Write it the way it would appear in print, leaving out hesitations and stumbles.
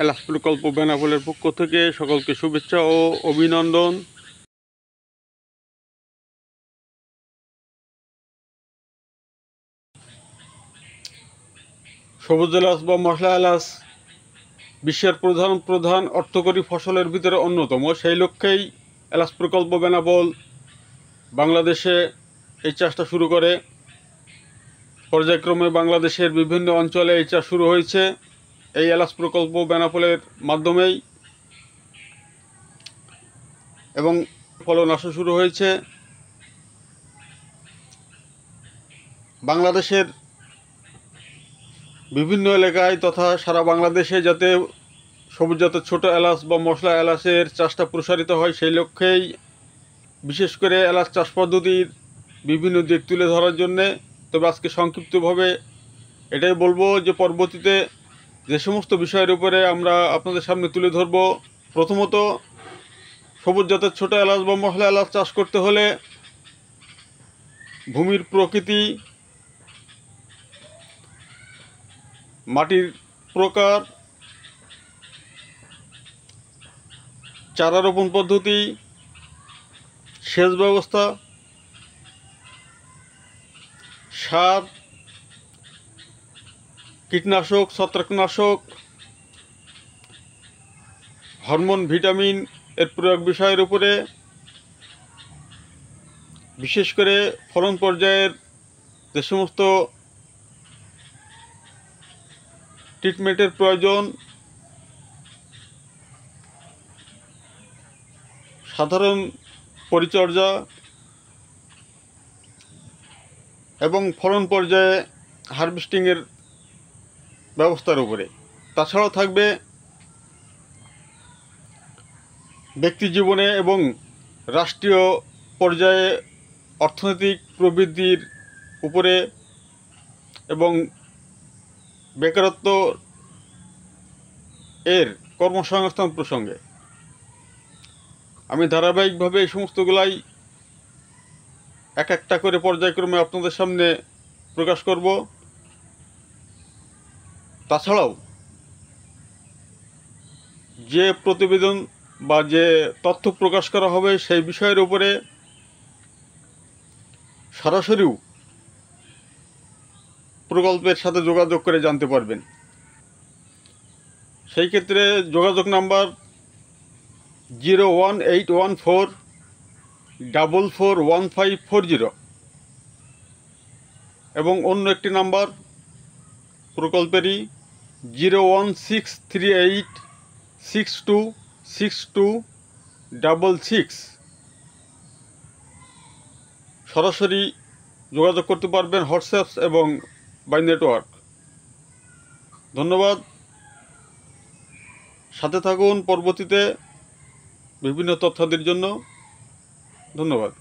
Alas প্রকল্প বেনাপোলের পক্ষ থেকে সকলকে শুভেচ্ছা ও অভিনন্দন। সবুজ এলাচ বা মশলা এলাচ বিশ্বের প্রধান অর্থকরী ফসলের ভিতরে অন্যতম। সেই লক্ষ্যেই এলাচ প্রকল্প বেনাপোল বাংলাদেশে এই চাষটা শুরু করে। পর্যায়ক্রমে বাংলাদেশের বিভিন্ন অঞ্চলে এই চাষ শুরু হয়েছে এই এলাচ প্রকল্প বেনাপোলের মাধ্যমেই, এবং ফলন আসা শুরু হয়েছে। বাংলাদেশের বিভিন্ন এলাকায় তথা সারা বাংলাদেশে যাতে সবুজ জাতের ছোটো এলাচ বা মশলা এলাচের চাষটা প্রসারিত হয়, সেই লক্ষ্যেই বিশেষ করে এলাচ চাষ পদ্ধতির বিভিন্ন দিক তুলে ধরার জন্যে, তবে আজকে সংক্ষিপ্তভাবে এটাই বলবো যে পরবর্তীতে যে সমস্ত বিষয়ের উপরে আমরা আপনাদের সামনে তুলে ধরব। প্রথমত, সবুজ জাতের ছোটো এলাচ বা মশলা এলাচ চাষ করতে হলে ভূমির প্রকৃতি, মাটির প্রকার, চারা রোপণ পদ্ধতি, সেচ ব্যবস্থা, সার, কীটনাশক, ছত্রাকনাশক, হরমোন, ভিটামিন এর প্রয়োগ বিষয়ের উপরে, বিশেষ করে ফলন পর্যায়ের যে সমস্ত ট্রিটমেন্টের প্রয়োজন, সাধারণ পরিচর্যা এবং ফলন পর্যায়ে হারভেস্টিংয়ের ব্যবস্থার উপরে। তাছাড়াও থাকবে ব্যক্তি জীবনে এবং রাষ্ট্রীয় পর্যায়ে অর্থনৈতিক প্রবৃদ্ধির উপরে এবং বেকারত্ব এর কর্মসংস্থান প্রসঙ্গে। আমি ধারাবাহিকভাবে এই সমস্তগুলাই এক একটা করে পর্যায়ক্রমে আপনাদের সামনে প্রকাশ করব। তাছাড়াও যে প্রতিবেদন বা যে তথ্য প্রকাশ করা হবে সেই বিষয়ের উপরে সরাসরিও প্রকল্পের সাথে যোগাযোগ করে জানতে পারবেন। সেই ক্ষেত্রে যোগাযোগ নাম্বার 01814441540 এবং অন্য একটি নাম্বার প্রকল্পেরই 01638626266। সরাসরি যোগাযোগ করতে পারবেন হোয়াটসঅ্যাপ এবং বাই নেটওয়ার্ক। ধন্যবাদ। সাথে থাকুন পরবর্তীতে বিভিন্ন তথ্যাদির জন্য। ধন্যবাদ।